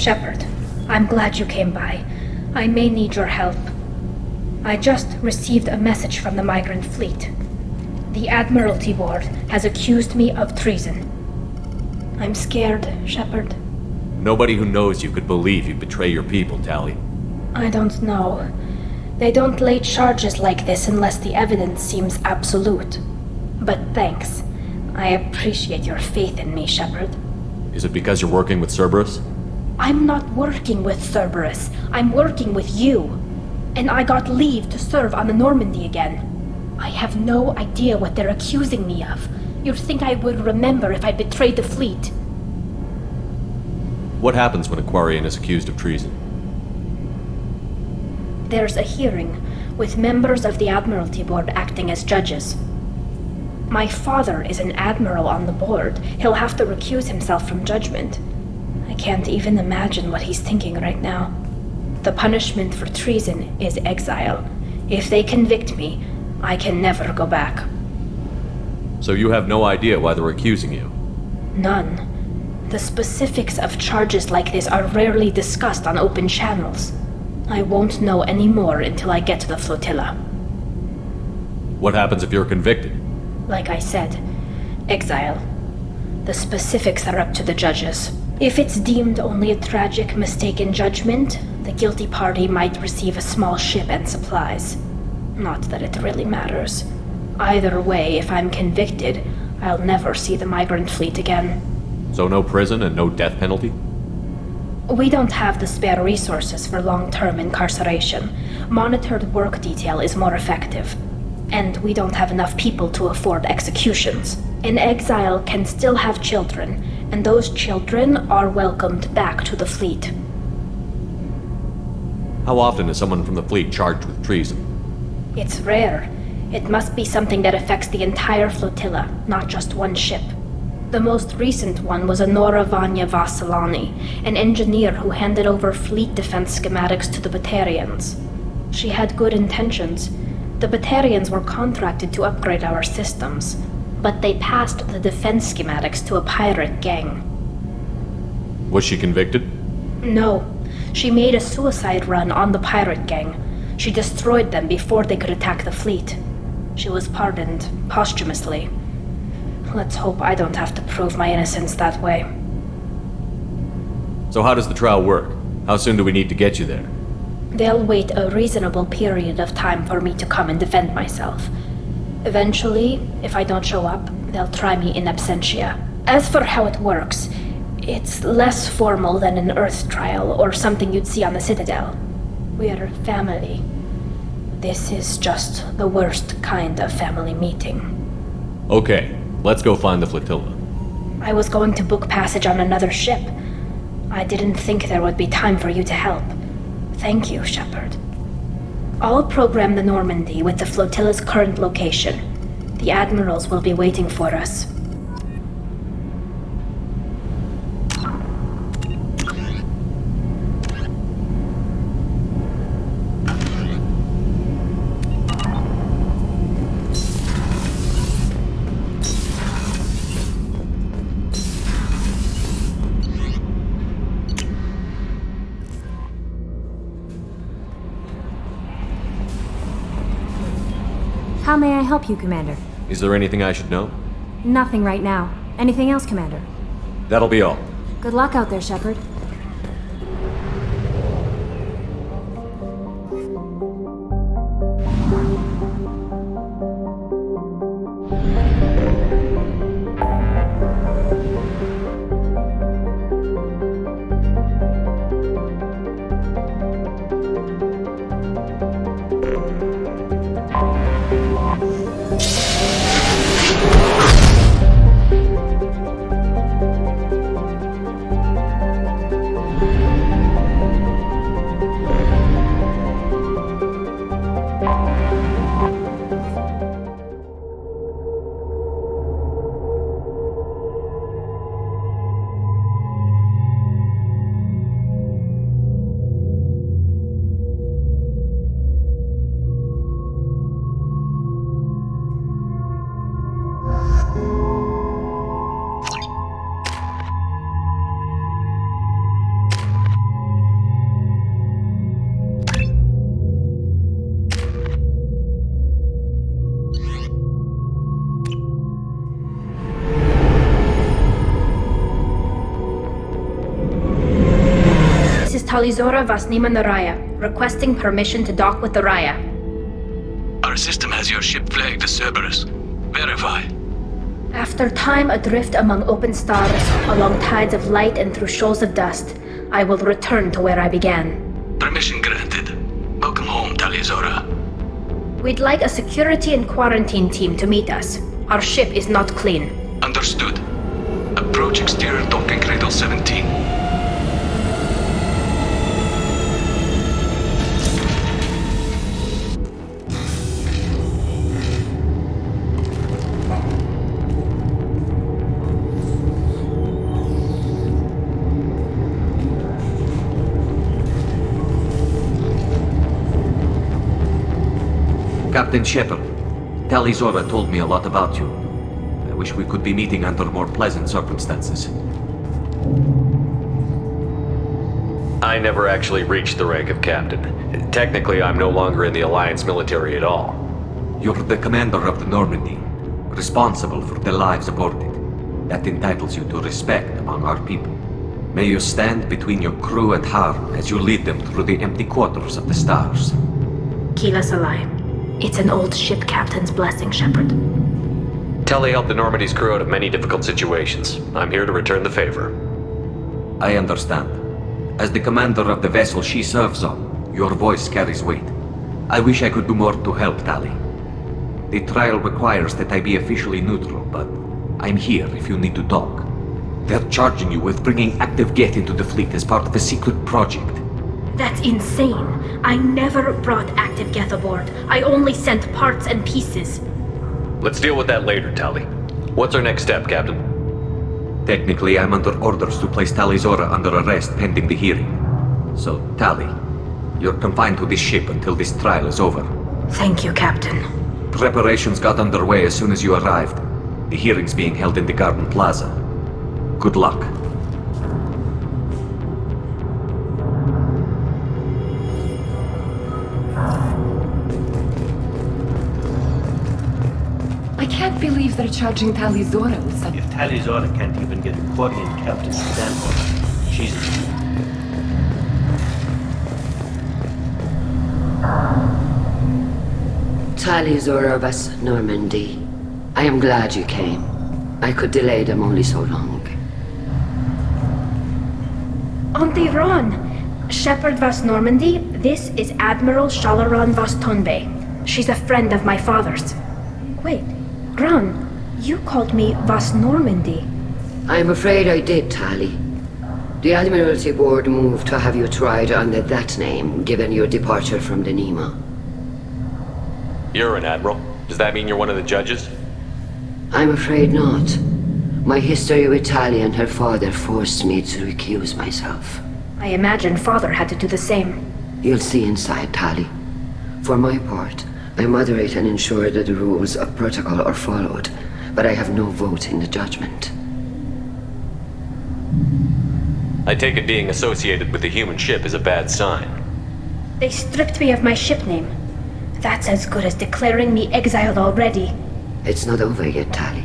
Shepard, I'm glad you came by. I may need your help. I just received a message from the migrant fleet. The Admiralty Board has accused me of treason. I'm scared, Shepard. Nobody who knows you could believe you'd betray your people, Tali. I don't know. They don't lay charges like this unless the evidence seems absolute. But thanks. I appreciate your faith in me, Shepard. Is it because you're working with Cerberus? I'm not working with Cerberus. I'm working with you. And I got leave to serve on the Normandy again. I have no idea what they're accusing me of. You'd think I would remember if I betrayed the fleet. What happens when a Quarian is accused of treason? There's a hearing, with members of the Admiralty Board acting as judges. My father is an admiral on the board. He'll have to recuse himself from judgment. I can't even imagine what he's thinking right now. The punishment for treason is exile. If they convict me, I can never go back. So you have no idea why they're accusing you? None. The specifics of charges like this are rarely discussed on open channels. I won't know any more until I get to the flotilla. What happens if you're convicted? Like I said, exile. The specifics are up to the judges. If it's deemed only a tragic mistake in judgment, the guilty party might receive a small ship and supplies. Not that it really matters. Either way, if I'm convicted, I'll never see the migrant fleet again. So no prison and no death penalty? We don't have the spare resources for long-term incarceration. Monitored work detail is more effective. And we don't have enough people to afford executions. An exile can still have children, and those children are welcomed back to the fleet. How often is someone from the fleet charged with treason? It's rare. It must be something that affects the entire flotilla, not just one ship. The most recent one was Anora Vanya Vassilani, an engineer who handed over fleet defense schematics to the Batarians. She had good intentions. The Batarians were contracted to upgrade our systems, but they passed the defense schematics to a pirate gang. Was she convicted? No. She made a suicide run on the pirate gang. She destroyed them before they could attack the fleet. She was pardoned posthumously. Let's hope I don't have to prove my innocence that way. So how does the trial work? How soon do we need to get you there? They'll wait a reasonable period of time for me to come and defend myself. Eventually, if I don't show up, they'll try me in absentia. As for how it works, it's less formal than an Earth trial or something you'd see on the Citadel. We're family. This is just the worst kind of family meeting. Okay, let's go find the flotilla. I was going to book passage on another ship. I didn't think there would be time for you to help. Thank you, Shepard. I'll program the Normandy with the flotilla's current location. The admirals will be waiting for us. How may I help you, Commander? Is there anything I should know? Nothing right now. Anything else, Commander? That'll be all. Good luck out there, Shepard. Talizora Vasnima Naraya, requesting permission to dock with the Raya. Our system has your ship flagged as Cerberus. Verify. After time adrift among open stars, along tides of light and through shoals of dust, I will return to where I began. Permission granted. Welcome home, Talizora. We'd like a security and quarantine team to meet us. Our ship is not clean. Understood. Approach exterior docking cradle 17. Captain Shepard, Talizora told me a lot about you. I wish we could be meeting under more pleasant circumstances. I never actually reached the rank of captain. Technically, I'm no longer in the Alliance military at all. You're the commander of the Normandy, responsible for the lives aboard it. That entitles you to respect among our people. May you stand between your crew and harm as you lead them through the empty quarters of the stars. Kila Salai. It's an old ship captain's blessing, Shepard. Tali helped the Normandy's crew out of many difficult situations. I'm here to return the favor. I understand. As the commander of the vessel she serves on, your voice carries weight. I wish I could do more to help Tali. The trial requires that I be officially neutral, but I'm here if you need to talk. They're charging you with bringing active Geth into the fleet as part of a secret project. That's insane. I never brought active Geth aboard. I only sent parts and pieces. Let's deal with that later, Tali. What's our next step, Captain? Technically, I'm under orders to place Talizora under arrest pending the hearing. So, Tali, you're confined to this ship until this trial is over. Thank you, Captain. Preparations got underway as soon as you arrived. The hearing's being held in the Garden Plaza. Good luck. I can't believe they're charging Talizora with such... If Talizora can't even get a Quarian captain to stand for her, she's... Talizora of us, Normandy. I am glad you came. I could delay them only so long. Auntie Ron! Shepard Vas Normandy, this is Admiral Shalaran Vas Tonbe. She's a friend of my father's. Wait, Ron, you called me Vas Normandy. I'm afraid I did, Tali. The Admiralty Board moved to have you tried under that name, given your departure from the Nima. You're an admiral. Does that mean you're one of the judges? I'm afraid not. My history with Tali and her father forced me to recuse myself. I imagine father had to do the same. You'll see inside, Tali. For my part, I moderate and ensure that the rules of protocol are followed, but I have no vote in the judgment. I take it being associated with the human ship is a bad sign. They stripped me of my ship name. That's as good as declaring me exiled already. It's not over yet, Tali.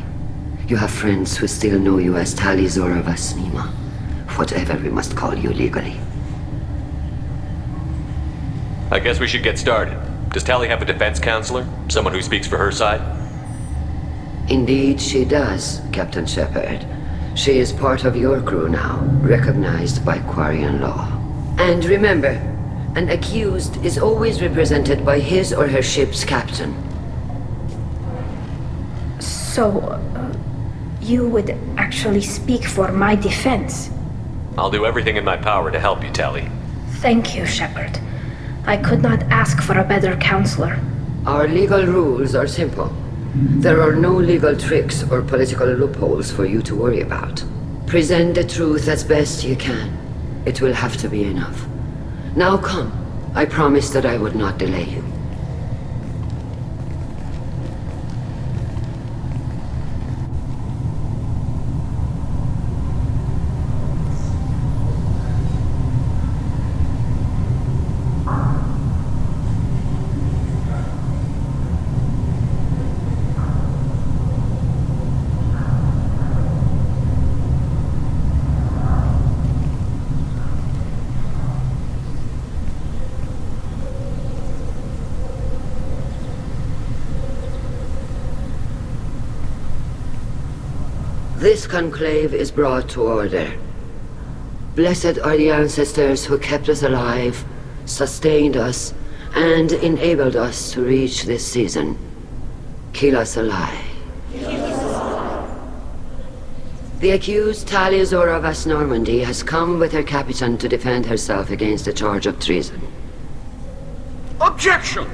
You have friends who still know you as Talizora Vasnima. Whatever we must call you legally. I guess we should get started. Does Tali have a defense counselor? Someone who speaks for her side? Indeed she does, Captain Shepard. She is part of your crew now, recognized by Quarian law. And remember, an accused is always represented by his or her ship's captain. So, you would actually speak for my defense? I'll do everything in my power to help you, Tali. Thank you, Shepard. I could not ask for a better counselor. Our legal rules are simple. There are no legal tricks or political loopholes for you to worry about. Present the truth as best you can. It will have to be enough. Now come. I promised that I would not delay you. This conclave is brought to order. Blessed are the ancestors who kept us alive, sustained us, and enabled us to reach this season. Kill us alive. The accused Tali Zora Vas Normandy has come with her captain to defend herself against the charge of treason. Objection!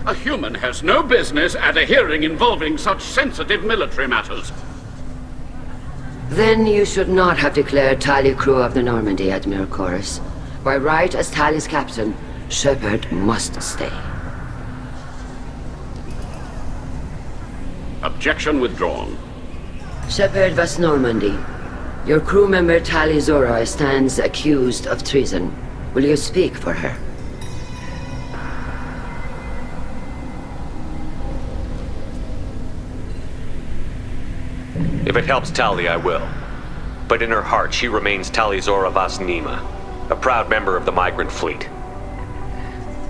A human has no business at a hearing involving such sensitive military matters. Then you should not have declared Tali crew of the Normandy, Admiral Chorus. By right as Tali's captain, Shepard must stay. Objection withdrawn. Shepard Vas Normandy, your crew member Tali Zora stands accused of treason. Will you speak for her? If it helps Tali, I will. But in her heart, she remains Tali Zora Vas Nima, a proud member of the migrant fleet.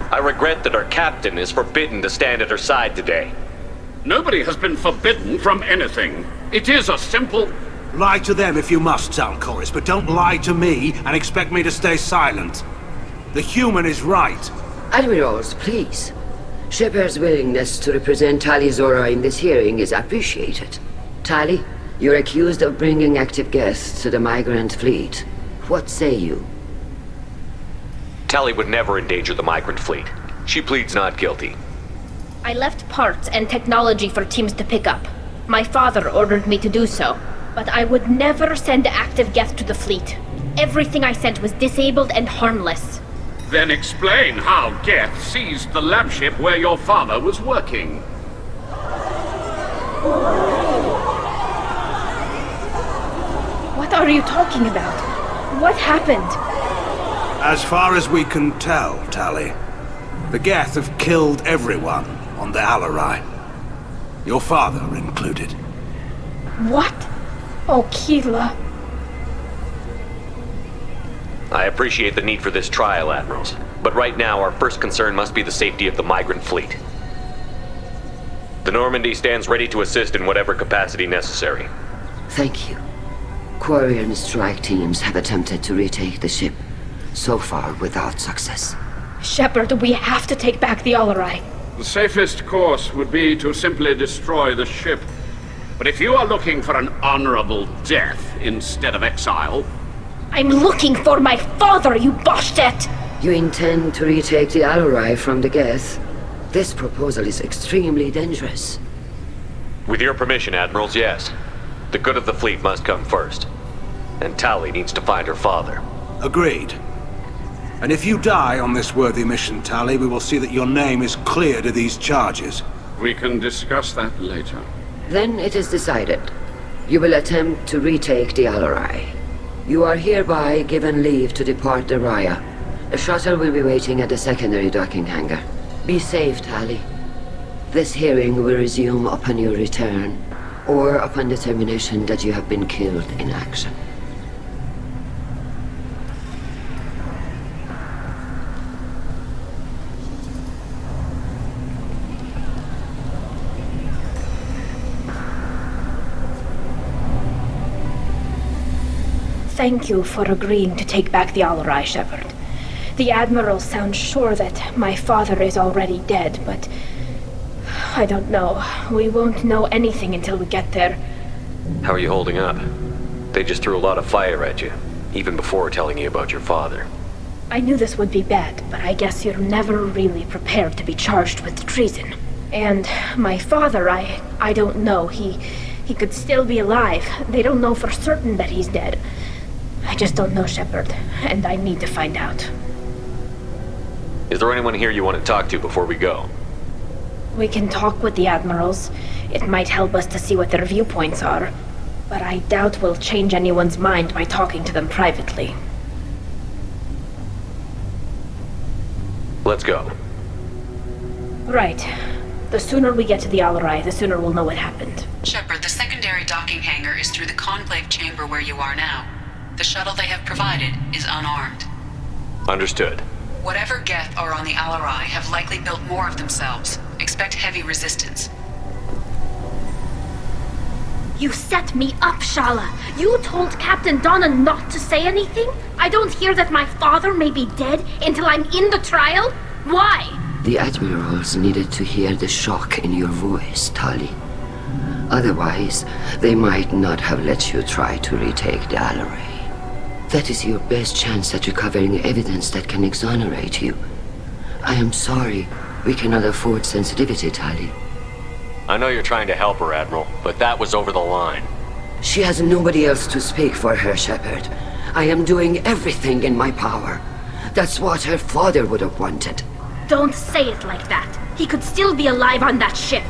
I regret that our captain is forbidden to stand at her side today. Nobody has been forbidden from anything. It is a simple... Lie to them if you must, Chorus, but don't lie to me and expect me to stay silent. The human is right. Admirals, please. Shepard's willingness to represent Tali Zora in this hearing is appreciated. Tali, you're accused of bringing active guests to the migrant fleet. What say you? Tali would never endanger the migrant fleet. She pleads not guilty. I left parts and technology for teams to pick up. My father ordered me to do so, but I would never send active guests to the fleet. Everything I sent was disabled and harmless. Then explain how Geth seized the lab ship where your father was working. What are you talking about? What happened? As far as we can tell, Tali, the Geth have killed everyone on the Alarai. Your father included. What? Oh, Keela. I appreciate the need for this trial, Admirals. But right now, our first concern must be the safety of the migrant fleet. The Normandy stands ready to assist in whatever capacity necessary. Thank you. Quarian strike teams have attempted to retake the ship, so far without success. Shepard, we have to take back the Alarai. The safest course would be to simply destroy the ship. But if you are looking for an honorable death instead of exile... I'm looking for my father, you bastet! You intend to retake the Alarai from the Geth? This proposal is extremely dangerous. With your permission, Admirals, yes. The good of the fleet must come first. And Tali needs to find her father. Agreed. And if you die on this worthy mission, Tali, we will see that your name is cleared of these charges. We can discuss that later. Then it is decided. You will attempt to retake the Alarai. You are hereby given leave to depart the Raya. A shuttle will be waiting at the secondary docking hangar. Be safe, Tali. This hearing will resume upon your return, or upon determination that you have been killed in action. Thank you for agreeing to take back the Alarai, Shepard. The Admiral sounds sure that my father is already dead, but... I don't know. We won't know anything until we get there. How are you holding up? They just threw a lot of fire at you, even before telling you about your father. I knew this would be bad, but I guess you're never really prepared to be charged with treason. And my father, I don't know. He could still be alive. They don't know for certain that he's dead. I just don't know, Shepard, and I need to find out. Is there anyone here you want to talk to before we go? We can talk with the Admirals. It might help us to see what their viewpoints are. But I doubt we'll change anyone's mind by talking to them privately. Let's go. Right. The sooner we get to the Alarai, the sooner we'll know what happened. Shepard, the secondary docking hangar is through the conclave chamber where you are now. The shuttle they have provided is unarmed. Understood. Whatever Geth are on the Alarai have likely built more of themselves. Expect heavy resistance. You set me up, Shala. You told Captain Donna not to say anything? I don't hear that my father may be dead until I'm in the trial? Why? The admirals needed to hear the shock in your voice, Tali. Otherwise, they might not have let you try to retake the Alarai. That is your best chance at recovering evidence that can exonerate you. I am sorry. We cannot afford sensitivity, Tali. I know you're trying to help her, Admiral, but that was over the line. She has nobody else to speak for her, Shepard. I am doing everything in my power. That's what her father would have wanted. Don't say it like that. He could still be alive on that ship.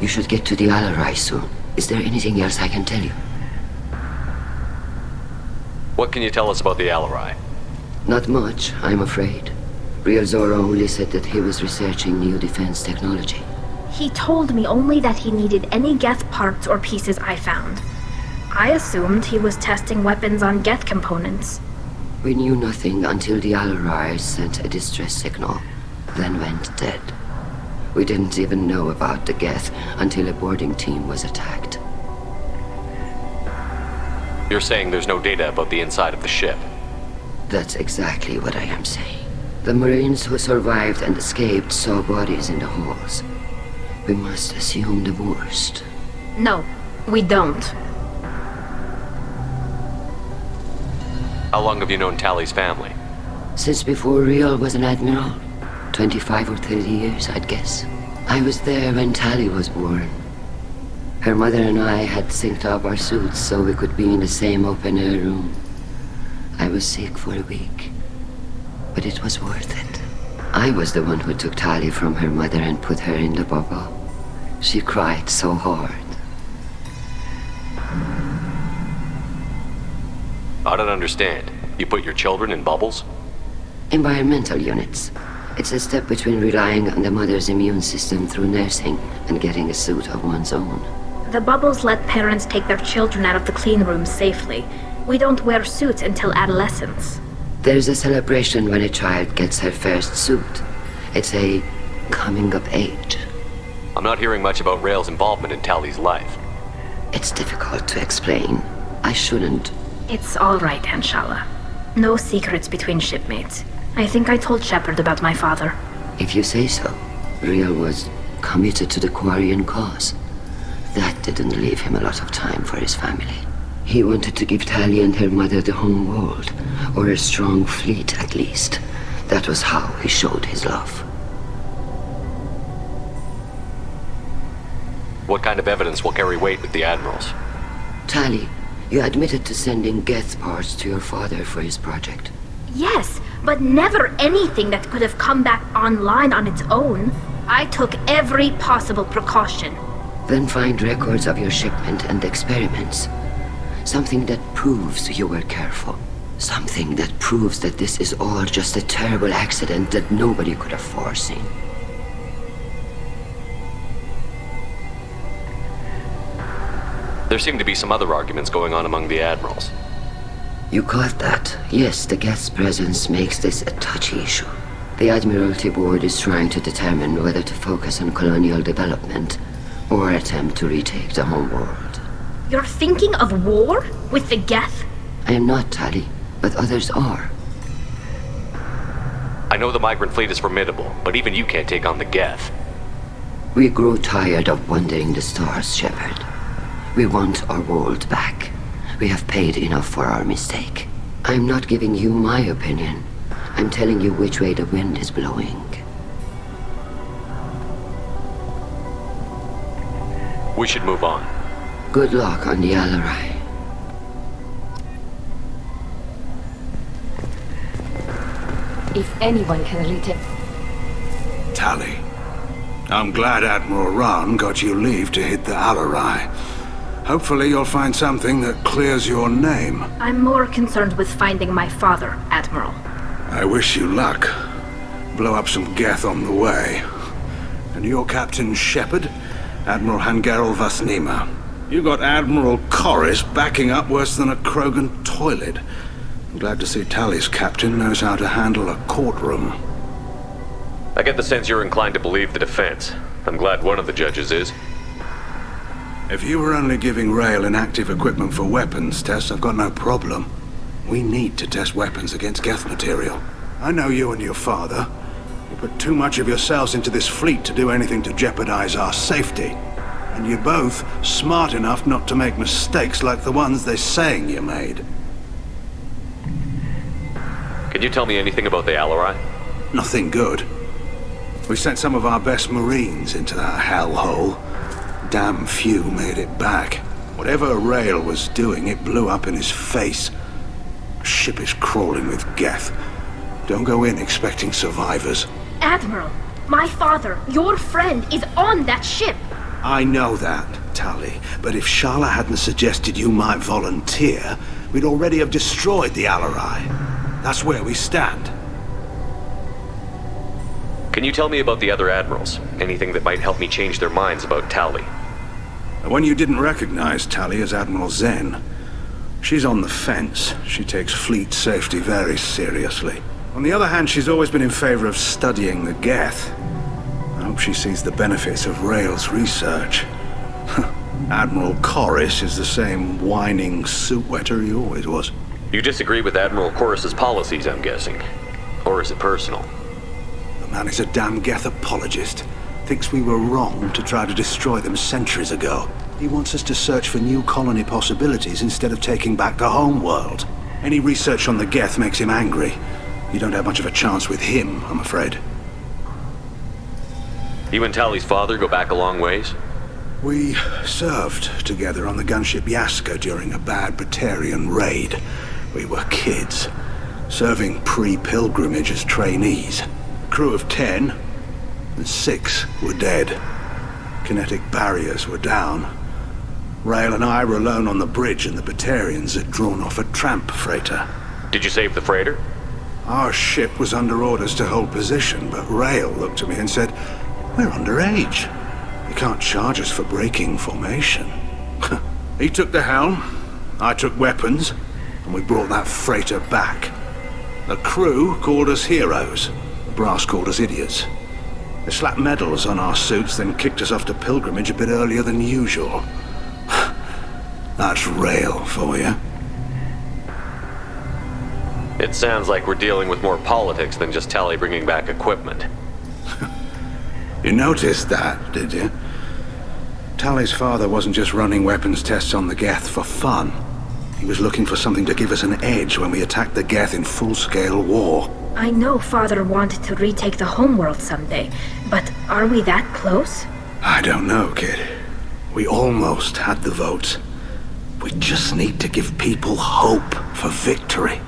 You should get to the Alarai soon. Is there anything else I can tell you? What can you tell us about the Alarai? Not much, I'm afraid. Real Zora only said that he was researching new defense technology. He told me only that he needed any Geth parts or pieces I found. I assumed he was testing weapons on Geth components. We knew nothing until the Alarai sent a distress signal, then went dead. We didn't even know about the Geth until a boarding team was attacked. You're saying there's no data about the inside of the ship? That's exactly what I am saying. The Marines who survived and escaped saw bodies in the halls. We must assume the worst. No, we don't. How long have you known Tali's family? Since before Real was an admiral. 25 or 30 years, I'd guess. I was there when Tali was born. Her mother and I had synced up our suits so we could be in the same open-air room. I was sick for a week, but it was worth it. I was the one who took Tali from her mother and put her in the bubble. She cried so hard. I don't understand. You put your children in bubbles? Environmental units. It's a step between relying on the mother's immune system through nursing and getting a suit of one's own. The bubbles let parents take their children out of the clean rooms safely. We don't wear suits until adolescence. There's a celebration when a child gets her first suit. It's a coming of age. I'm not hearing much about Rail's involvement in Tali's life. It's difficult to explain. I shouldn't. It's all right, Anshala. No secrets between shipmates. I think I told Shepard about my father. If you say so. Real was committed to the Quarian cause. That didn't leave him a lot of time for his family. He wanted to give Tali and her mother the home world, or a strong fleet at least. That was how he showed his love. What kind of evidence will carry weight with the admirals? Tali, you admitted to sending Geth parts to your father for his project. Yes, but never anything that could have come back online on its own. I took every possible precaution. Then find records of your shipment and experiments. Something that proves you were careful. Something that proves that this is all just a terrible accident that nobody could have foreseen. There seem to be some other arguments going on among the admirals. You caught that. Yes, the Geth's presence makes this a touchy issue. The Admiralty Board is trying to determine whether to focus on colonial development or attempt to retake the home world. You're thinking of war? With the Geth? I am not, Tali, but others are. I know the migrant fleet is formidable, but even you can't take on the Geth. We grow tired of wandering the stars, Shepard. We want our world back. We have paid enough for our mistake. I'm not giving you my opinion. I'm telling you which way the wind is blowing. We should move on. Good luck on the Alarai. If anyone can retake... Tali, I'm glad Admiral Rahn got you leave to hit the Alarai. Hopefully you'll find something that clears your name. I'm more concerned with finding my father, Admiral. I wish you luck. Blow up some Geth on the way. And your Captain Shepard, Admiral Hangerel Vasnima. You got Admiral Corris backing up worse than a Krogan toilet. I'm glad to see Tali's captain knows how to handle a courtroom. I get the sense you're inclined to believe the defense. I'm glad one of the judges is. If you were only giving Rail inactive equipment for weapons tests, I've got no problem. We need to test weapons against Geth material. I know you and your father. You put too much of yourselves into this fleet to do anything to jeopardize our safety. And you're both smart enough not to make mistakes like the ones they're saying you made. Can you tell me anything about the Alarai? Nothing good. We sent some of our best Marines into that hellhole. Damn few made it back. Whatever Rail was doing, it blew up in his face. The ship is crawling with Geth. Don't go in expecting survivors. Admiral, my father, your friend, is on that ship. I know that, Tali, but if Shala hadn't suggested you might volunteer, we'd already have destroyed the Alarai. That's where we stand. Can you tell me about the other admirals? Anything that might help me change their minds about Tali? The one you didn't recognize, Tali, is Admiral Zen. She's on the fence. She takes fleet safety very seriously. On the other hand, she's always been in favor of studying the Geth. I hope she sees the benefits of Rail's research. Admiral Corris is the same whining suit-wetter he always was. You disagree with Admiral Corris's policies, I'm guessing. Or is it personal? The man is a damn Geth apologist. Thinks we were wrong to try to destroy them centuries ago. He wants us to search for new colony possibilities instead of taking back the home world. Any research on the Geth makes him angry. You don't have much of a chance with him, I'm afraid. You and Tali's father go back a long ways? We served together on the gunship Yaska during a bad Batarian raid. We were kids, serving pre-pilgrimage as trainees. A crew of 10, and 6 were dead. Kinetic barriers were down. Rail and I were alone on the bridge, and the Batarians had drawn off a tramp freighter. Did you save the freighter? Our ship was under orders to hold position, but Rail looked at me and said, "We're underage. You can't charge us for breaking formation." He took the helm, I took weapons, and we brought that freighter back. The crew called us heroes. The brass called us idiots. They slapped medals on our suits, then kicked us off to pilgrimage a bit earlier than usual. That's Rail for you. It sounds like we're dealing with more politics than just Tali bringing back equipment. You noticed that, did you? Tali's father wasn't just running weapons tests on the Geth for fun. He was looking for something to give us an edge when we attacked the Geth in full-scale war. I know Father wanted to retake the homeworld someday, but are we that close? I don't know, kid. We almost had the votes. We just need to give people hope for victory.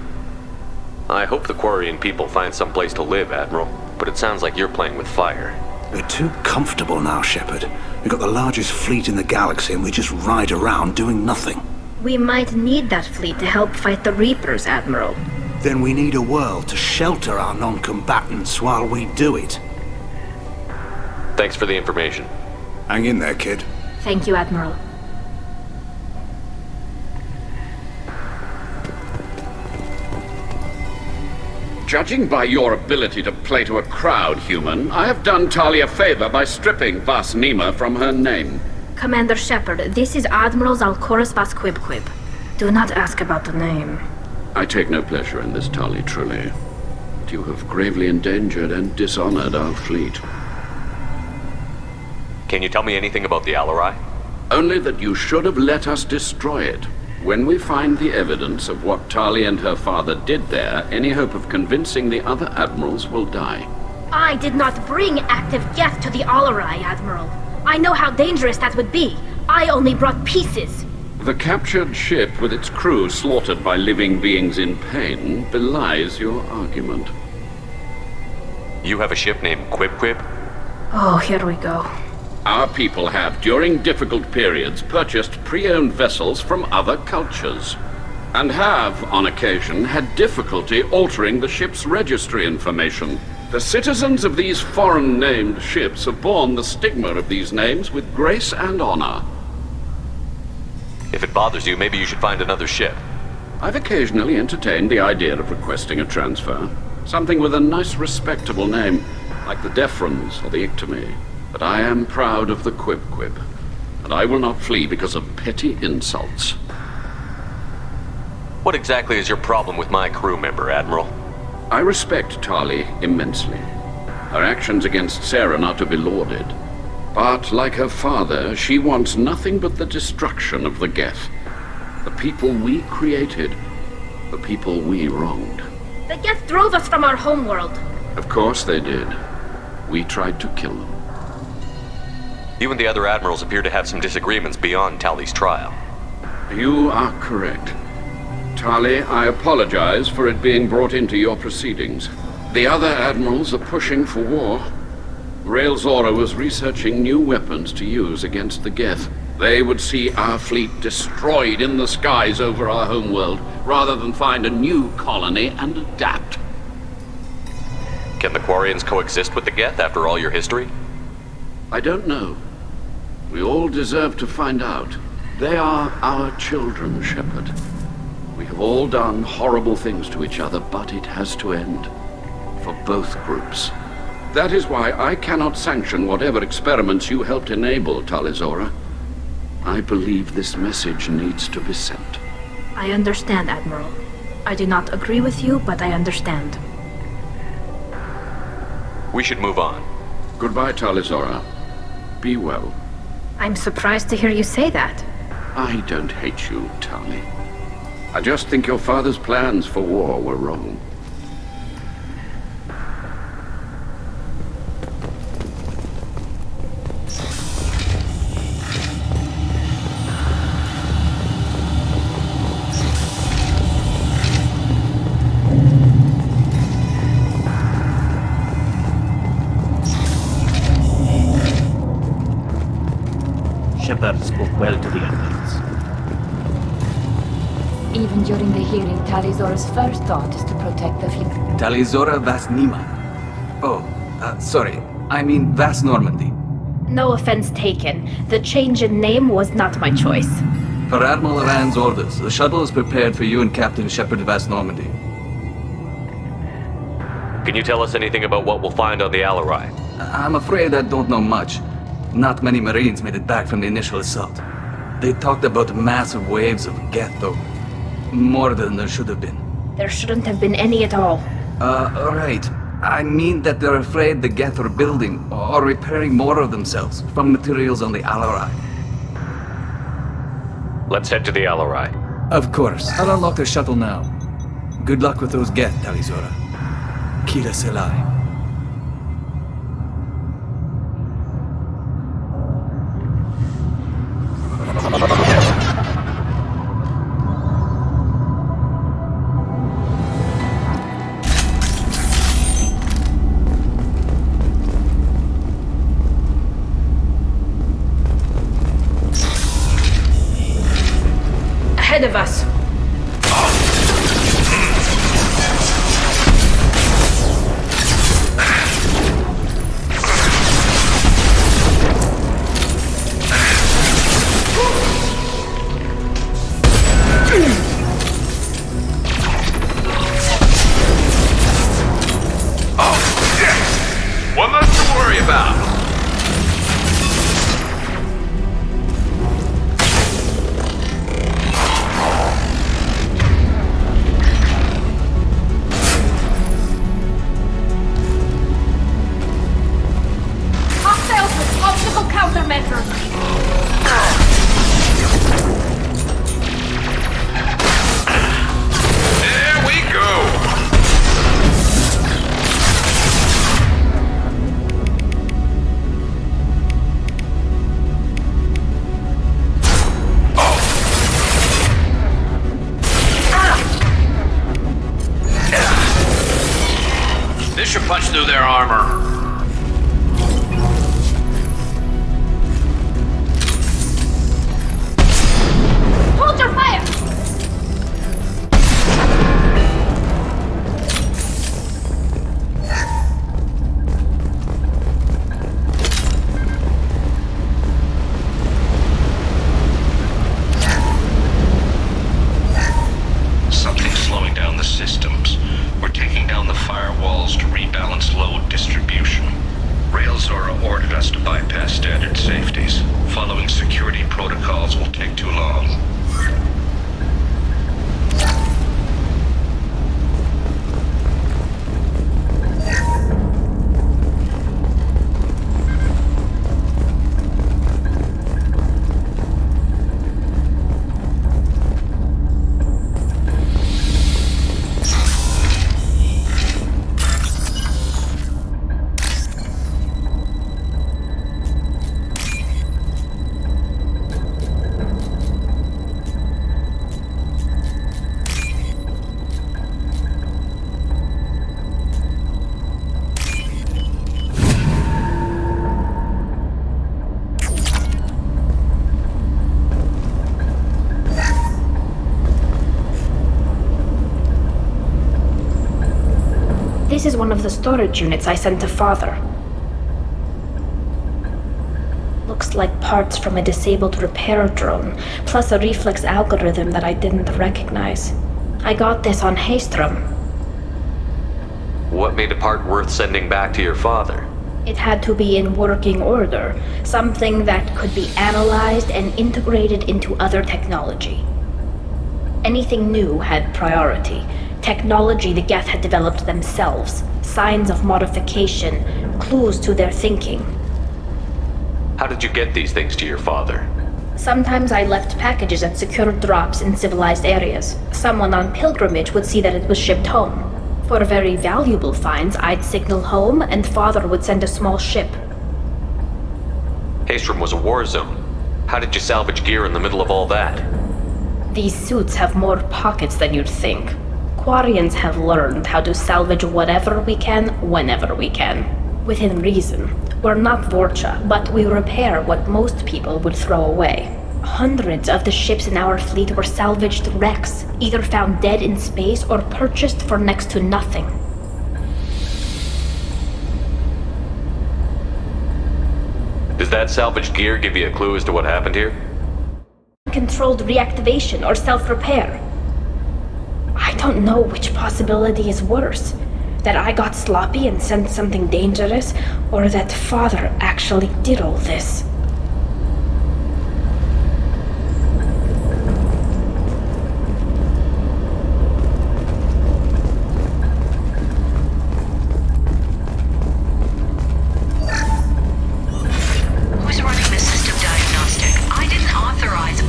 I hope the Quarian people find some place to live, Admiral, but it sounds like you're playing with fire. We're too comfortable now, Shepard. We've got the largest fleet in the galaxy and we just ride around doing nothing. We might need that fleet to help fight the Reapers, Admiral. Then we need a world to shelter our non-combatants while we do it. Thanks for the information. Hang in there, kid. Thank you, Admiral. Judging by your ability to play to a crowd, human, I have done Tali a favor by stripping Vas Nima from her name. Commander Shepard, this is Admiral Zalkoris Vas Quib. Do not ask about the name. I take no pleasure in this, Tali, truly. But you have gravely endangered and dishonored our fleet. Can you tell me anything about the Alarai? Only that you should have let us destroy it. When we find the evidence of what Tali and her father did there, any hope of convincing the other admirals will die. I did not bring active Geth to the Alarai, Admiral. I know how dangerous that would be. I only brought pieces. The captured ship with its crew slaughtered by living beings in pain belies your argument. You have a ship named Quib? Oh, here we go. Our people have, during difficult periods, purchased pre-owned vessels from other cultures, and have, on occasion, had difficulty altering the ship's registry information. The citizens of these foreign-named ships have borne the stigma of these names with grace and honor. If it bothers you, maybe you should find another ship. I've occasionally entertained the idea of requesting a transfer. Something with a nice, respectable name, like the Defrons or the Ictomy. But I am proud of the Quib, and and I will not flee because of petty insults. What exactly is your problem with my crew member, Admiral? I respect Tali immensely. Her actions against Saren are to be lauded. But, like her father, she wants nothing but the destruction of the Geth. The people we created, the people we wronged. The Geth drove us from our homeworld. Of course they did. We tried to kill them. You and the other admirals appear to have some disagreements beyond Tali's trial. You are correct. Tali, I apologize for it being brought into your proceedings. The other admirals are pushing for war. Rael Zora was researching new weapons to use against the Geth. They would see our fleet destroyed in the skies over our homeworld, rather than find a new colony and adapt. Can the Quarians coexist with the Geth after all your history? I don't know. We all deserve to find out. They are our children, Shepard. We have all done horrible things to each other, but it has to end. For both groups. That is why I cannot sanction whatever experiments you helped enable, Tali Zora. I believe this message needs to be sent. I understand, Admiral. I do not agree with you, but I understand. We should move on. Goodbye, Tali Zora. Be well. I'm surprised to hear you say that. I don't hate you, Tali. I just think your father's plans for war were wrong. Shepard spoke well to the Admirals. Even during the hearing, Tali Zora's first thought is to protect the fleet. Tali Zora Vas Nima. Oh, sorry. I mean Vas Normandy. No offense taken. The change in name was not my choice. Per Admiral Rand's orders, the shuttle is prepared for you and Captain Shepard Vas Normandy. Can you tell us anything about what we'll find on the Alarai? I'm afraid I don't know much. Not many Marines made it back from the initial assault. They talked about massive waves of Geth, though. More than there should have been. There shouldn't have been any at all. Right. I mean that they're afraid the Geth are building or repairing more of themselves from materials on the Alarai. Let's head to the Alarai. Of course. I'll unlock the shuttle now. Good luck with those Geth, Tali Zora. Kira Selai. Ahead of us. One less to worry about. Hostiles with obstacle countermeasures. There we go. This should punch through their armor. Hold your fire! Something's slowing down the systems. We're taking down the firewalls to rebalance load distribution. This is one of the storage units I sent to Father. Looks like parts from a disabled repair drone, plus a reflex algorithm that I didn't recognize. I got this on Haystrom. What made a part worth sending back to your father? It had to be in working order, something that could be analyzed and integrated into other technology. Anything new had priority. Technology the Geth had developed themselves, signs of modification, clues to their thinking. How did you get these things to your father? Sometimes I left packages at secured drops in civilized areas. Someone on pilgrimage would see that it was shipped home. For very valuable finds, I'd signal home, and Father would send a small ship. Haystrom was a war zone. How did you salvage gear in the middle of all that? These suits have more pockets than you'd think. Quarians have learned how to salvage whatever we can, whenever we can. Within reason. We're not Vorcha, but we repair what most people would throw away. Hundreds of the ships in our fleet were salvaged wrecks, either found dead in space or purchased for next to nothing. Does that salvaged gear give you a clue as to what happened here? Controlled reactivation or self-repair. I don't know which possibility is worse. That I got sloppy and sent something dangerous, or that Father actually did all this. Who's running the system diagnostic? I didn't authorize.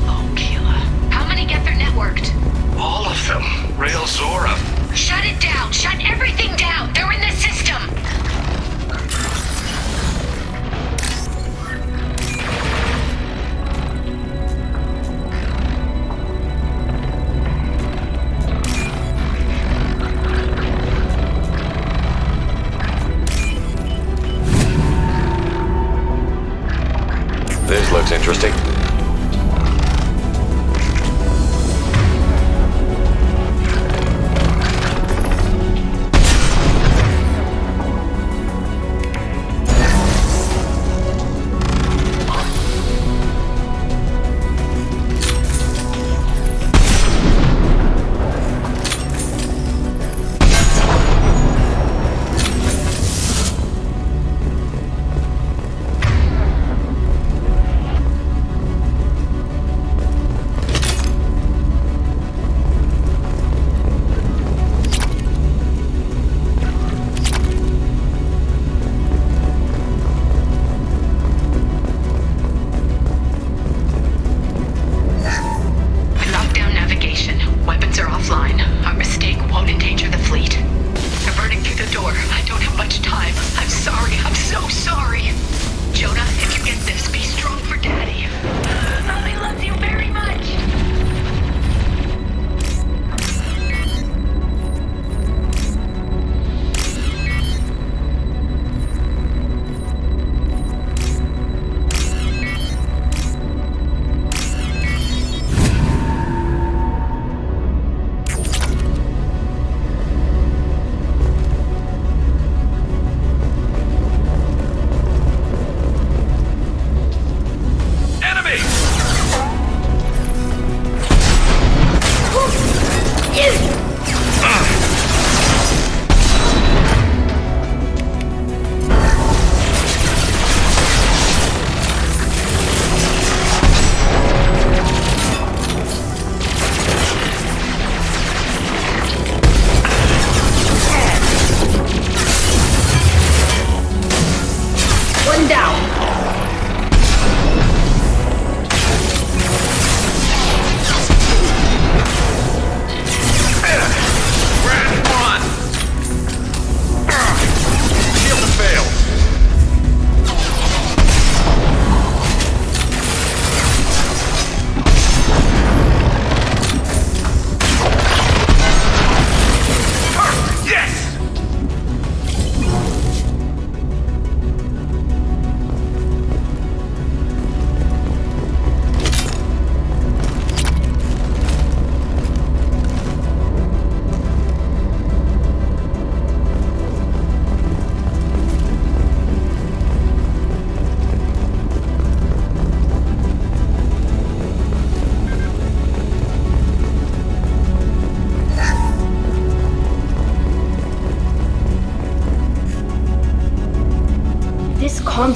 Oh, killer. How many get their networked? All of them. Rail Zora. Shut it down! Shut everything down! They're in the system!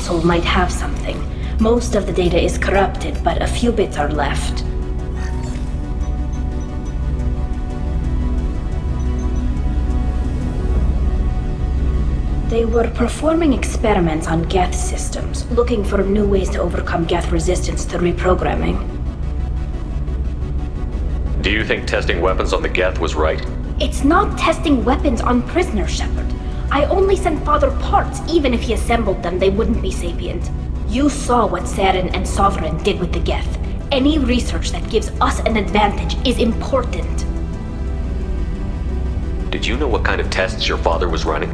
console might have something. Most of the data is corrupted, but a few bits are left. They were performing experiments on Geth systems, looking for new ways to overcome Geth resistance to reprogramming. Do you think testing weapons on the Geth was right? It's not testing weapons on prisoners, Shepard. I only sent Father parts. Even if he assembled them, they wouldn't be sapient. You saw what Saren and Sovereign did with the Geth. Any research that gives us an advantage is important. Did you know what kind of tests your father was running?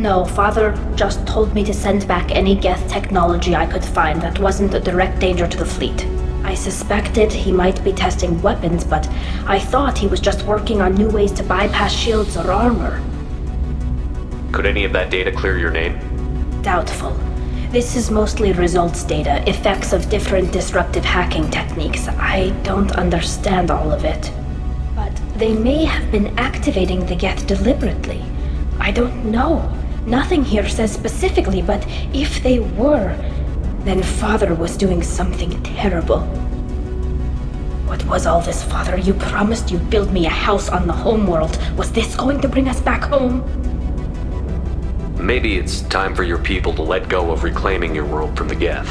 No, Father just told me to send back any Geth technology I could find that wasn't a direct danger to the fleet. I suspected he might be testing weapons, but I thought he was just working on new ways to bypass shields or armor. Could any of that data clear your name? Doubtful. This is mostly results data, effects of different disruptive hacking techniques. I don't understand all of it. But they may have been activating the Geth deliberately. I don't know. Nothing here says specifically, but if they were, then Father was doing something terrible. What was all this, Father? You promised you'd build me a house on the homeworld. Was this going to bring us back home? Maybe it's time for your people to let go of reclaiming your world from the Geth.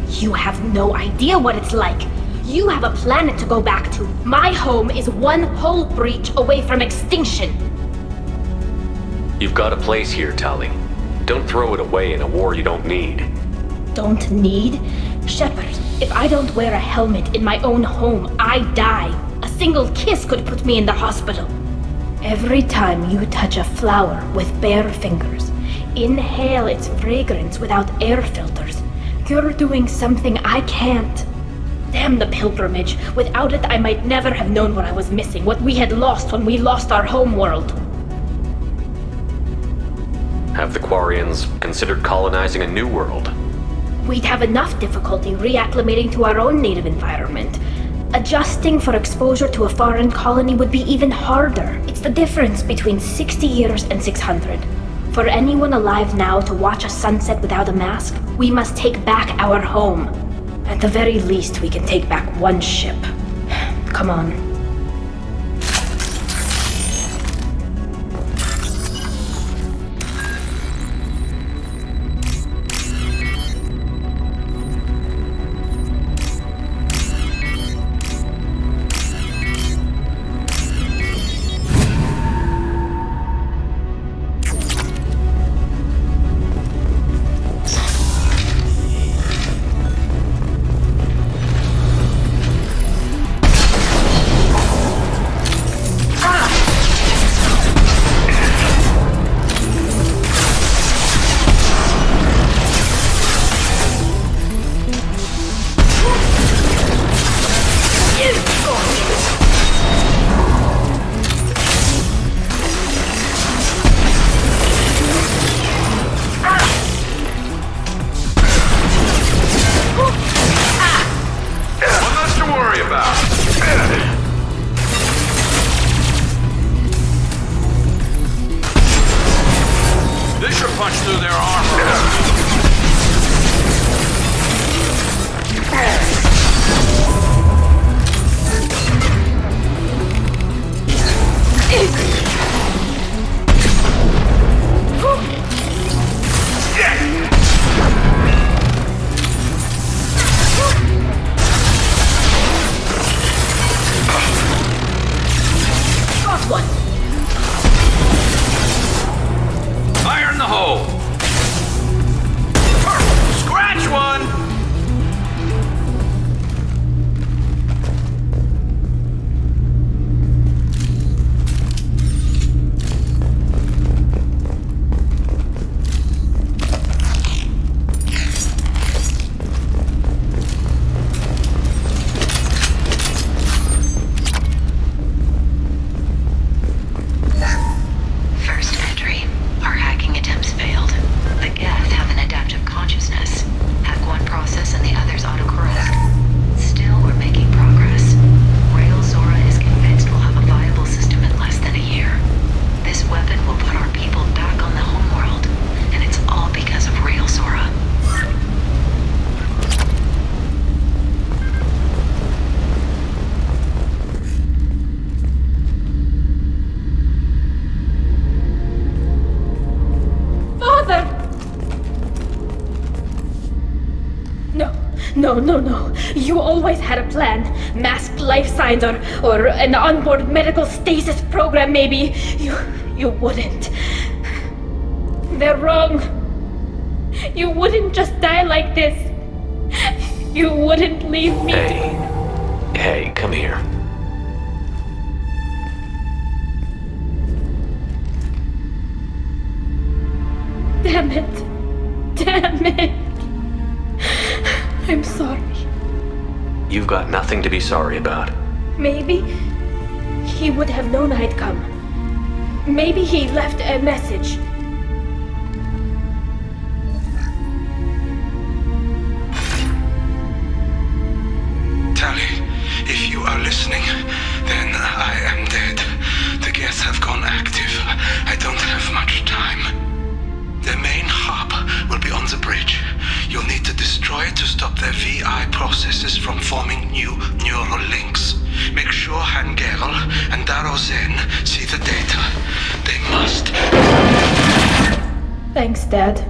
You have no idea what it's like. You have a planet to go back to. My home is one hull breach away from extinction. You've got a place here, Tali. Don't throw it away in a war you don't need. Don't need? Shepard, if I don't wear a helmet in my own home, I die. A single kiss could put me in the hospital. Every time you touch a flower with bare fingers, inhale its fragrance without air filters, you're doing something I can't. Damn the pilgrimage. Without it, I might never have known what I was missing, what we had lost when we lost our homeworld. Have the Quarians considered colonizing a new world? We'd have enough difficulty reacclimating to our own native environment. Adjusting for exposure to a foreign colony would be even harder. It's the difference between 60 years and 600. For anyone alive now to watch a sunset without a mask, we must take back our home. At the very least, we can take back one ship. Come on. No. You always had a plan. Masked life signs or an onboard medical stasis program, maybe. You wouldn't. They're wrong. You wouldn't just die like this. You wouldn't leave me. Hey, come here. Damn it. I'm sorry. You've got nothing to be sorry about. Maybe he would have known I'd come. Maybe he left a message. Tali, if you are listening, then I am dead. The geth have gone active. I don't have much time. The main hub will be on the bridge. You'll need to destroy it to stop their VI processes from forming new neural links. Make sure Hangerel and Darozen see the data. They must. Thanks, Dad.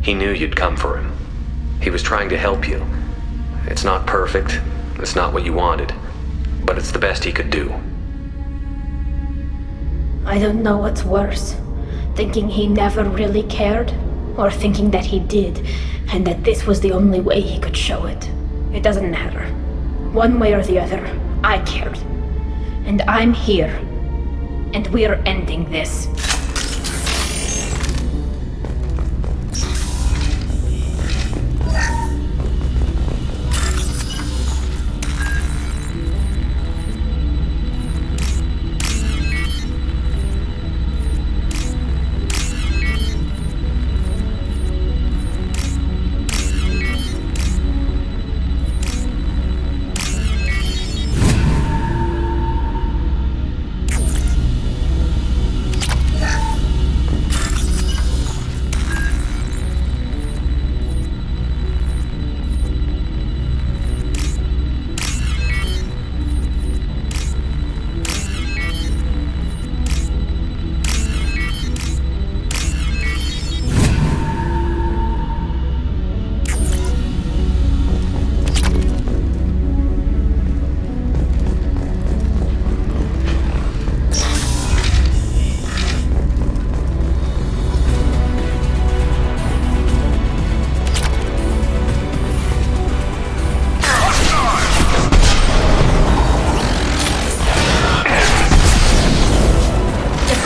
He knew you'd come for him. He was trying to help you. It's not perfect. It's not what you wanted. But it's the best he could do. I don't know what's worse. Thinking he never really cared, or thinking that he did, and that this was the only way he could show it. It doesn't matter. One way or the other, I cared. And I'm here. And we're ending this.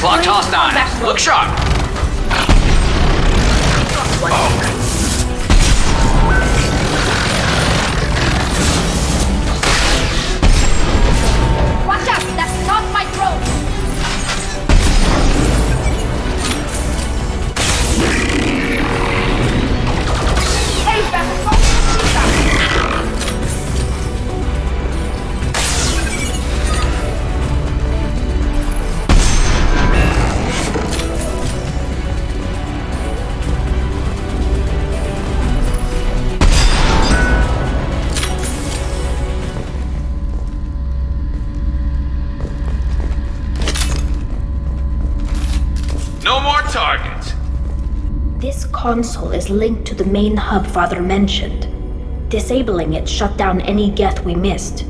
Locked hostile. Look sharp. Watch out! That's not my drone! Hey, Beth! No more targets. This console is linked to the main hub Father mentioned. Disabling it shut down any geth we missed.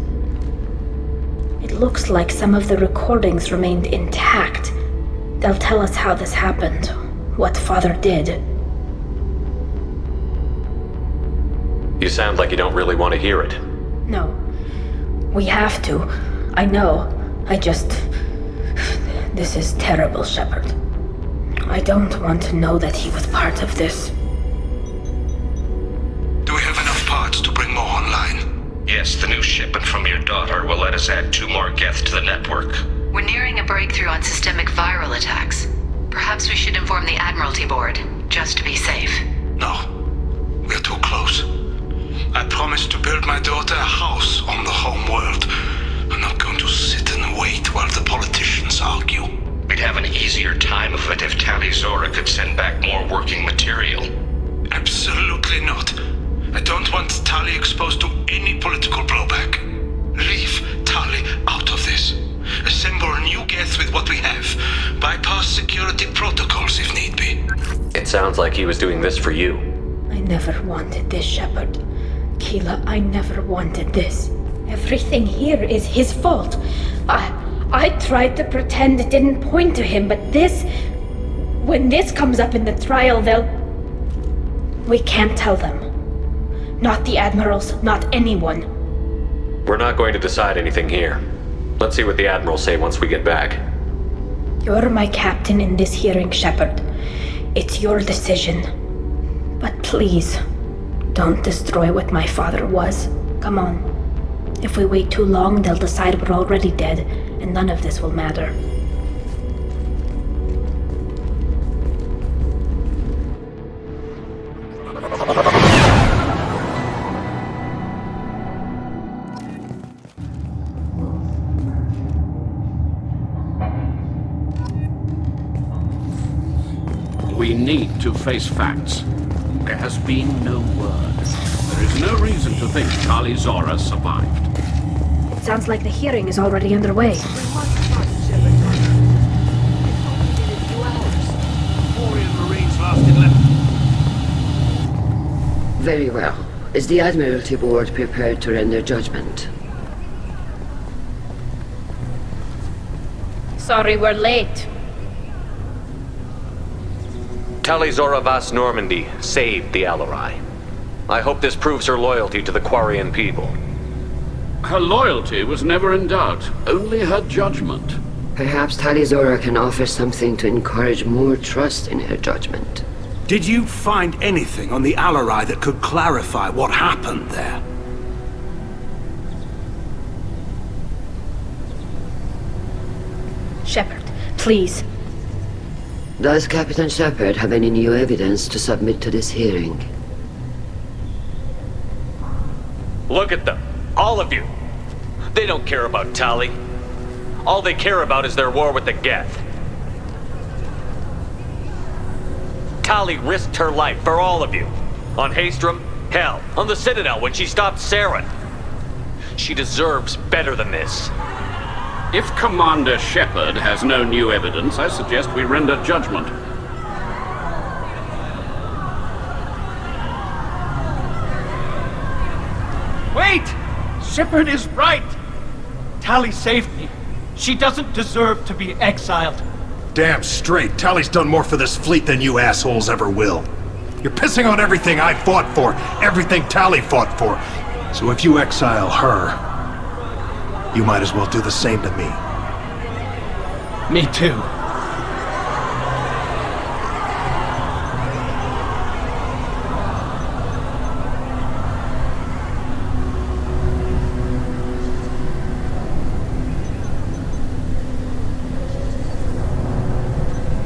It looks like some of the recordings remained intact. They'll tell us how this happened, what Father did. You sound like you don't really want to hear it. No. We have to. I know. This is terrible, Shepard. I don't want to know that he was part of this. Do we have enough parts to bring more online? Yes, the new shipment from your daughter will let us add 2 more geth to the network. We're nearing a breakthrough on systemic viral attacks. Perhaps we should inform the Admiralty Board, just to be safe. No. We're too close. I promised to build my daughter a house on the home world. I'm not going to sit and wait while the politicians argue. We'd have an easier time of it if Tali Zora could send back more working material. Absolutely not. I don't want Tali exposed to any political blowback. Leave Tali out of this. Assemble a new geth with what we have. Bypass security protocols if need be. It sounds like he was doing this for you. I never wanted this, Shepard. Keela, I never wanted this. Everything here is his fault. I tried to pretend it didn't point to him, but this... When this comes up in the trial, we can't tell them. Not the Admirals, not anyone. We're not going to decide anything here. Let's see what the Admirals say once we get back. You're my captain in this hearing, Shepard. It's your decision. But please, don't destroy what my father was. Come on. If we wait too long, they'll decide we're already dead, and none of this will matter. We need to face facts. There has been no word. There is no reason to think Tali Zora survived. It sounds like the hearing is already underway. Very well. Is the Admiralty Board prepared to render judgment? Sorry we're late. Tali Zora Vas Normandy saved the Alarai. I hope this proves her loyalty to the Quarian people. Her loyalty was never in doubt, only her judgment. Perhaps Tali Zora can offer something to encourage more trust in her judgment. Did you find anything on the Alarai that could clarify what happened there? Shepard, please. Does Captain Shepard have any new evidence to submit to this hearing? Look at them. All of you. They don't care about Tali. All they care about is their war with the Geth. Tali risked her life for all of you. On Haestrom, hell, on the Citadel when she stopped Saren. She deserves better than this. If Commander Shepard has no new evidence, I suggest we render judgment. Wait! Shepard is right! Tali saved me. She doesn't deserve to be exiled. Damn straight. Tali's done more for this fleet than you assholes ever will. You're pissing on everything I fought for, everything Tali fought for. So if you exile her, you might as well do the same to me. Me too.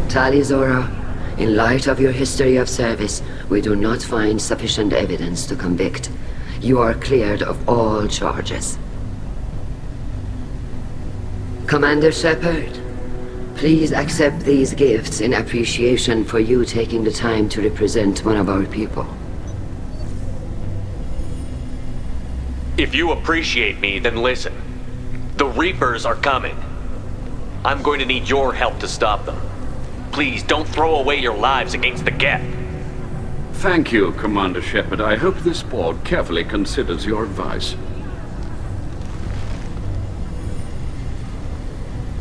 Tali Zora, in light of your history of service, we do not find sufficient evidence to convict. You are cleared of all charges. Commander Shepard, please accept these gifts in appreciation for you taking the time to represent one of our people. If you appreciate me, then listen. The Reapers are coming. I'm going to need your help to stop them. Please, don't throw away your lives against the Geth. Thank you, Commander Shepard. I hope this board carefully considers your advice.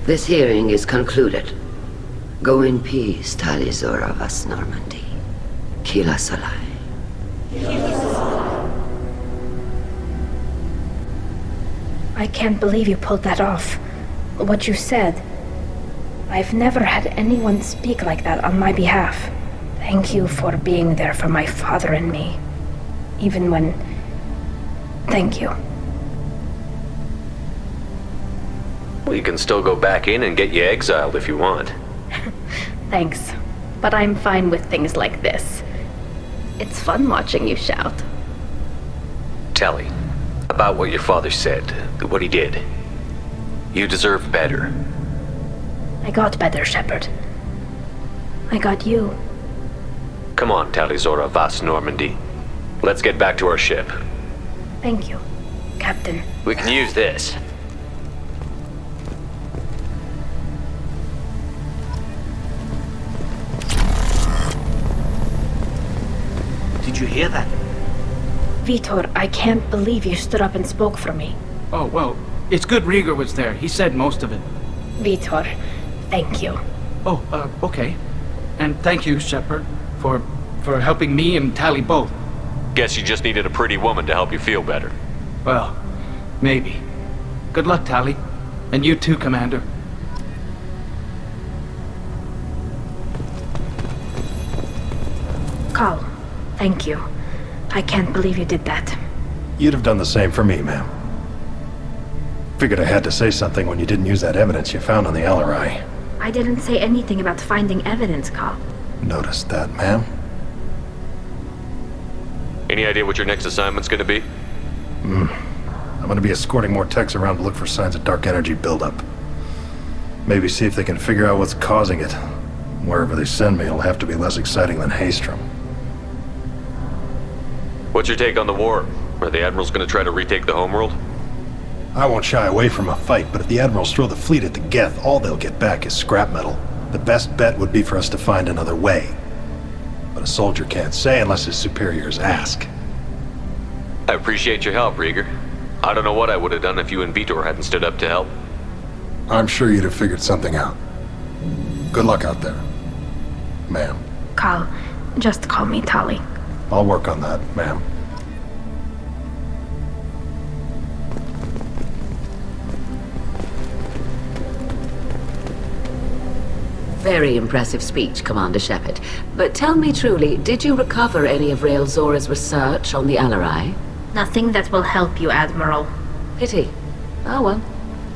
This hearing is concluded. Go in peace, Tali Zora Vas Normandy. Kila Salai. I can't believe you pulled that off. What you said. I've never had anyone speak like that on my behalf. Thank you for being there for my father and me. Even when... Thank you. We can still go back in and get you exiled if you want. Thanks. But I'm fine with things like this. It's fun watching you shout. Tali, about what your father said, what he did. You deserve better. I got better, Shepard. I got you. Come on, Tali Zora Vas Normandy. Let's get back to our ship. Thank you, Captain. We can use this. Did you hear that? Vitor, I can't believe you stood up and spoke for me. Oh, well, it's good Rieger was there. He said most of it. Vitor, thank you. Oh, okay. And thank you, Shepard, for helping me and Tali both. Guess you just needed a pretty woman to help you feel better. Well, maybe. Good luck, Tali. And you too, Commander. Carl, thank you. I can't believe you did that. You'd have done the same for me, ma'am. Figured I had to say something when you didn't use that evidence you found on the LRI. I didn't say anything about finding evidence, Carl. Noticed that, ma'am? Any idea what your next assignment's gonna be? I'm gonna be escorting more techs around to look for signs of dark energy buildup. Maybe see if they can figure out what's causing it. Wherever they send me, it'll have to be less exciting than Haystrom. What's your take on the war? Are the Admirals gonna try to retake the homeworld? I won't shy away from a fight, but if the Admirals throw the fleet at the Geth, all they'll get back is scrap metal. The best bet would be for us to find another way. But a soldier can't say unless his superiors ask. I appreciate your help, Rieger. I don't know what I would have done if you and Vitor hadn't stood up to help. I'm sure you'd have figured something out. Good luck out there, ma'am. Carl, just call me Tali. I'll work on that, ma'am. Very impressive speech, Commander Shepard. But tell me truly, did you recover any of Rael Zora's research on the Alarai? Nothing that will help you, Admiral. Pity. Oh well.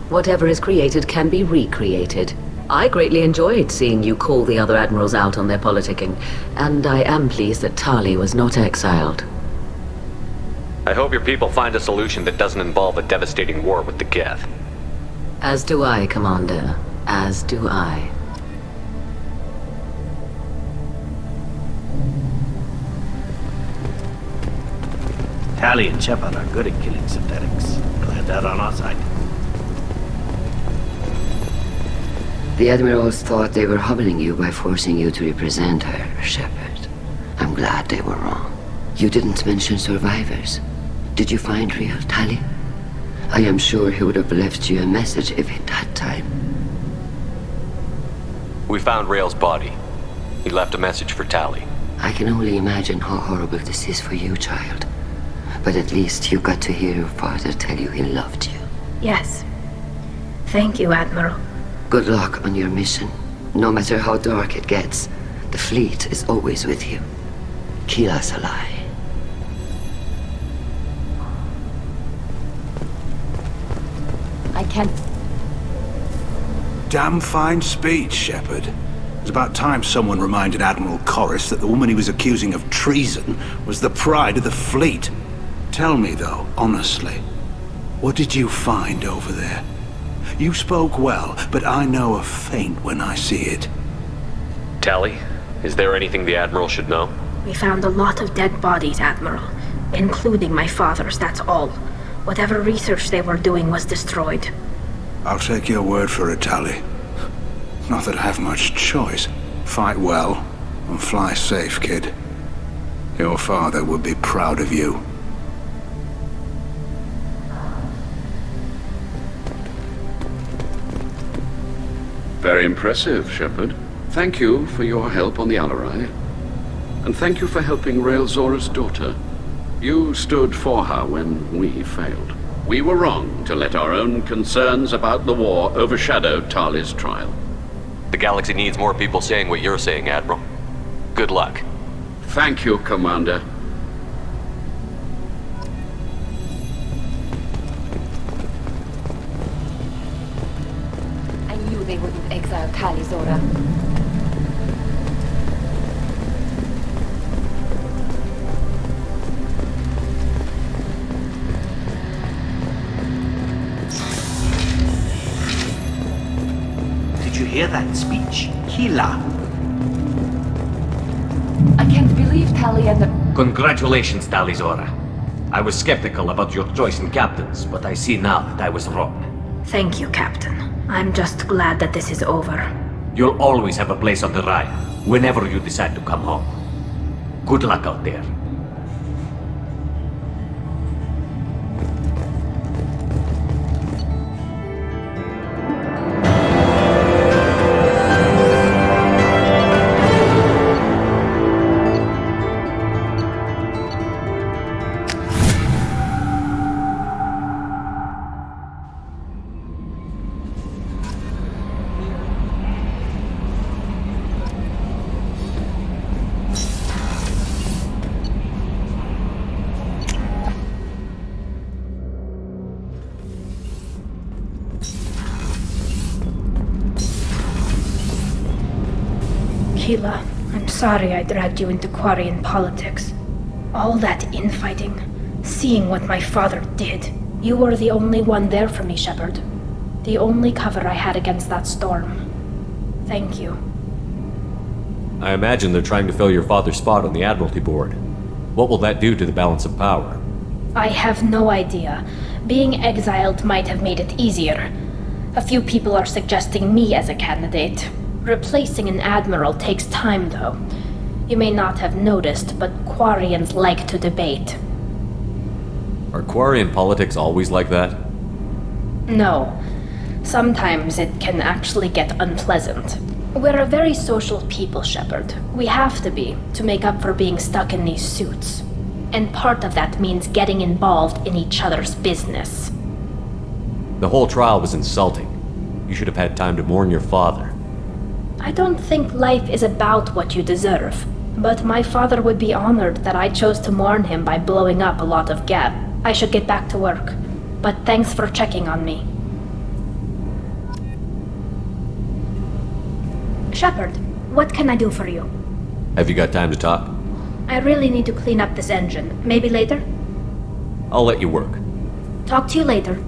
Whatever is created can be recreated. I greatly enjoyed seeing you call the other admirals out on their politicking, and I am pleased that Tali was not exiled. I hope your people find a solution that doesn't involve a devastating war with the Geth. As do I, Commander. As do I. Tali and Shepard are good at killing synthetics. Glad they're on our side. The Admirals thought they were humbling you by forcing you to represent her, Shepard. I'm glad they were wrong. You didn't mention survivors. Did you find real Tali? I am sure he would have left you a message if he'd had time. We found Rael's body. He left a message for Tali. I can only imagine how horrible this is for you, child. But at least you got to hear your father tell you he loved you. Yes. Thank you, Admiral. Good luck on your mission. No matter how dark it gets, the fleet is always with you. Kila Salai. I can't... Damn fine speech, Shepard. It's about time someone reminded Admiral Corris that the woman he was accusing of treason was the pride of the fleet. Tell me, though, honestly, what did you find over there? You spoke well, but I know a feint when I see it. Tali, is there anything the Admiral should know? We found a lot of dead bodies, Admiral. Including my father's, that's all. Whatever research they were doing was destroyed. I'll take your word for it, Tali. Not that I have much choice. Fight well, and fly safe, kid. Your father would be proud of you. Very impressive, Shepard. Thank you for your help on the Alarai. And thank you for helping Rael Zora's daughter. You stood for her when we failed. We were wrong to let our own concerns about the war overshadow Tali's trial. The galaxy needs more people saying what you're saying, Admiral. Good luck. Thank you, Commander. I knew they wouldn't exile Tali, Zora. Did you hear that speech? Kila. I can't believe Tali and the... Congratulations, Tali Zora. I was skeptical about your choice in captains, but I see now that I was wrong. Thank you, Captain. I'm just glad that this is over. You'll always have a place on the Raya, whenever you decide to come home. Good luck out there. Hila, I'm sorry I dragged you into Quarian politics. All that infighting, seeing what my father did. You were the only one there for me, Shepard. The only cover I had against that storm. Thank you. I imagine they're trying to fill your father's spot on the Admiralty Board. What will that do to the balance of power? I have no idea. Being exiled might have made it easier. A few people are suggesting me as a candidate. Replacing an admiral takes time, though. You may not have noticed, but Quarians like to debate. Are Quarian politics always like that? No. Sometimes it can actually get unpleasant. We're a very social people, Shepard. We have to be, to make up for being stuck in these suits. And part of that means getting involved in each other's business. The whole trial was insulting. You should have had time to mourn your father. I don't think life is about what you deserve. But my father would be honored that I chose to mourn him by blowing up a lot of gas. I should get back to work. But thanks for checking on me. Shepard, what can I do for you? Have you got time to talk? I really need to clean up this engine. Maybe later? I'll let you work. Talk to you later.